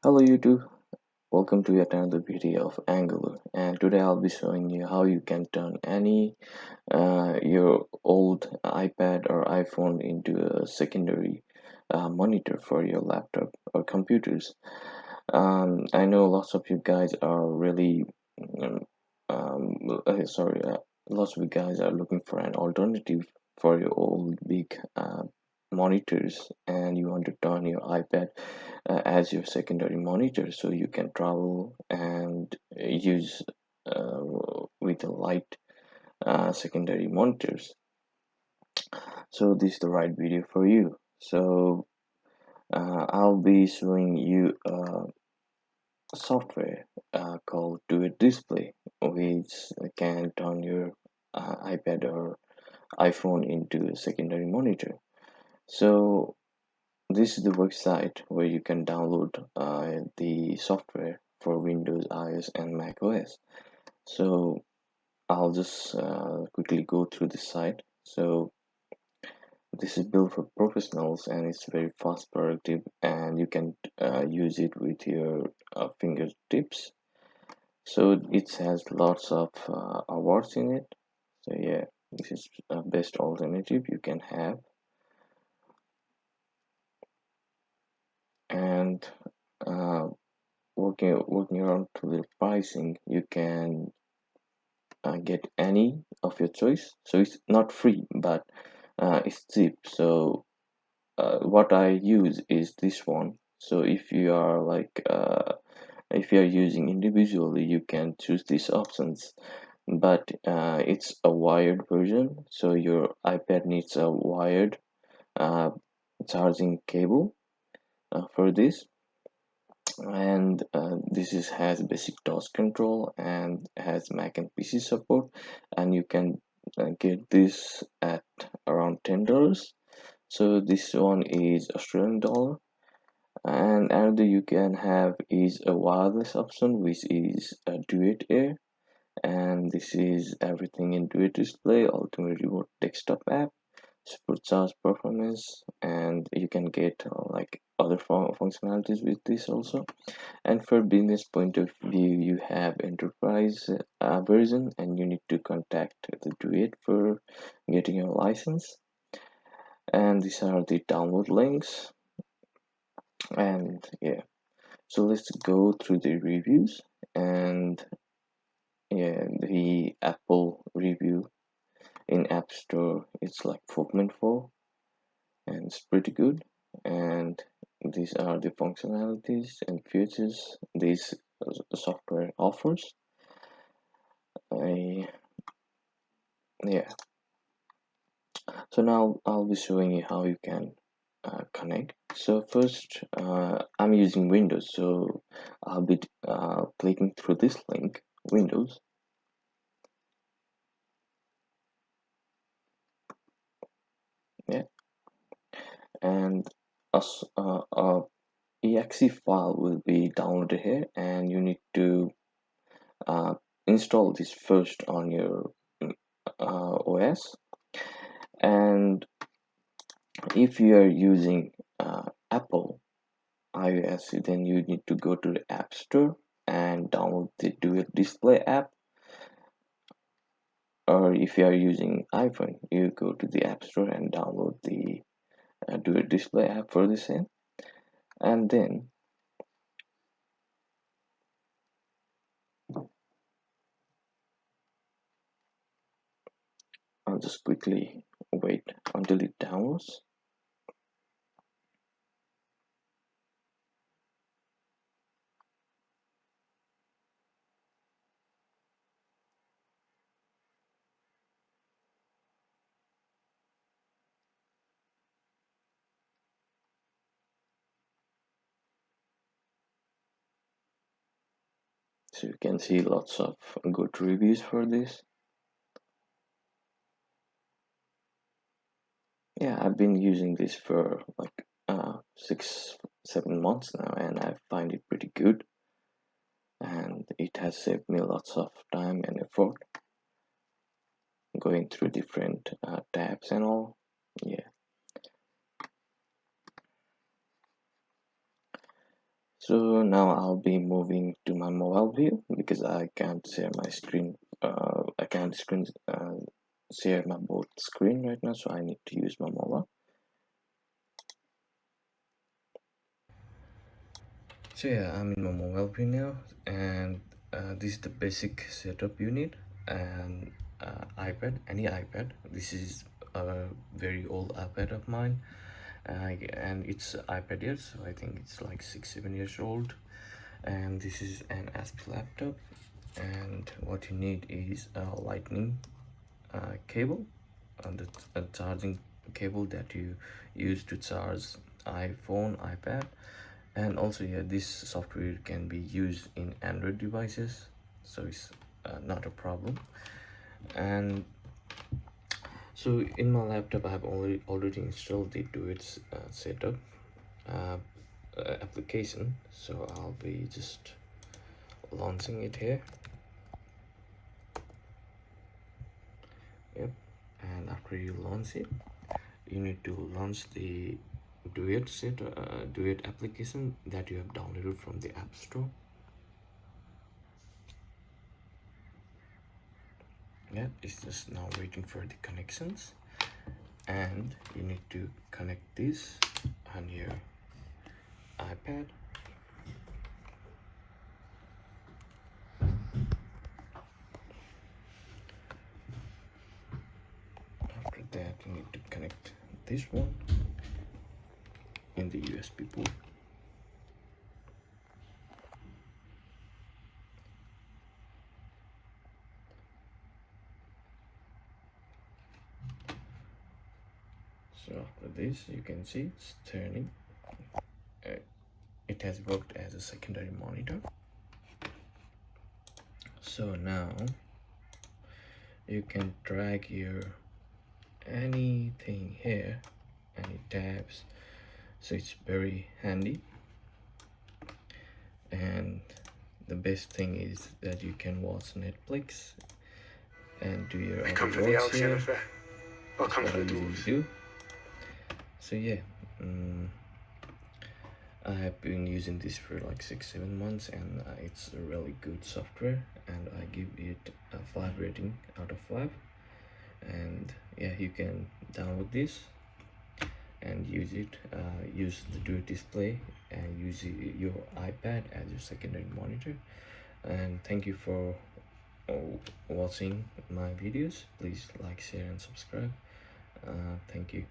Hello YouTube, welcome to yet another video of Angular, and today I'll be showing you how you can turn any your old iPad or iPhone into a secondary monitor for your laptop or computers. I know lots of you guys are really um, sorry, lots of you guys are looking for an alternative for your old big monitors, and you want to turn your iPad as your secondary monitor so you can travel and use uh, with a light secondary monitors. So this is the right video for you. So I'll be showing you software called Duet Display, which can turn your iPad or iPhone into a secondary monitor. So this is the website where you can download the software for Windows, iOS, and Mac OS. So I'll just quickly go through the site. So this is built for professionals and it's very fast, productive, and you can use it with your fingertips. So it has lots of awards in it. So yeah, this is a best alternative you can have. And uh, working around to the pricing, you can get any of your choice. So it's not free, but it's cheap. So what I use is this one. So if you are if you are using individually, you can choose these options, but it's a wired version, so your iPad needs a wired uh, charging cable for this. And this is has basic touch control and has Mac and PC support, and you can get this at around $10. So this one is Australian dollar. And another you can have is a wireless option, which is a Duet Air, and this is everything in Duet Display, ultimate remote desktop app, supercharged performance, and you can get other functionalities with this also. And for business point of view, you have enterprise version, and you need to contact the Duet for getting your license. And these are the download links. And yeah, so let's go through the reviews. And yeah, the Apple review in App Store, it's like 4.4, and it's pretty good. And these are the functionalities and features this software offers. I Yeah, so now I'll be showing you how you can connect. So first, I'm using Windows, so I'll be clicking through this link, Windows. Yeah, and a exe file will be downloaded here, and you need to uh, install this first on your OS. And if you are using Apple iOS, then you need to go to the App Store and download the Duet Display app. Or if you are using iPhone, you go to the App Store and download the Duet Display app for the same. And then I'll just quickly wait until it downloads. So you can see lots of good reviews for this. Yeah, I've been using this for like 6 7 months now, and I find it pretty good, and it has saved me lots of time and effort going through different tabs and all. Yeah, So now I'll be moving to my mobile view because I can't share my screen. I can't share my both screen right now, so I need to use my mobile. So yeah, I'm in my mobile view now, and this is the basic setup you need. And iPad, any iPad. This is a very old iPad of mine, and it's iPad Air, so I think it's like 6-7 years old. And this is an ASP laptop, and what you need is a lightning cable, and a charging cable that you use to charge iPhone, iPad. And also, yeah, this software can be used in Android devices, so it's not a problem. And so in my laptop I have already installed the Duet setup uh, application, so I'll be just launching it here. Yep. And after you launch it, you need to launch the Duet application that you have downloaded from the App Store. Yeah, it's just now waiting for the connections, and you need to connect this on your iPad. After that, you need to connect this one in the USB port. So after this, you can see it's turning. It has worked as a secondary monitor. So now you can drag your anything here, any tabs, so it's very handy. And the best thing is that you can watch Netflix and do your other works here. That's what I usually do. So yeah, I have been using this for like 6-7 months, and it's a really good software, and I give it a 5 rating out of 5. And yeah, you can download this and use it. Use the Duet display and use your iPad as your secondary monitor. And thank you for watching my videos. Please like, share and subscribe. Thank you.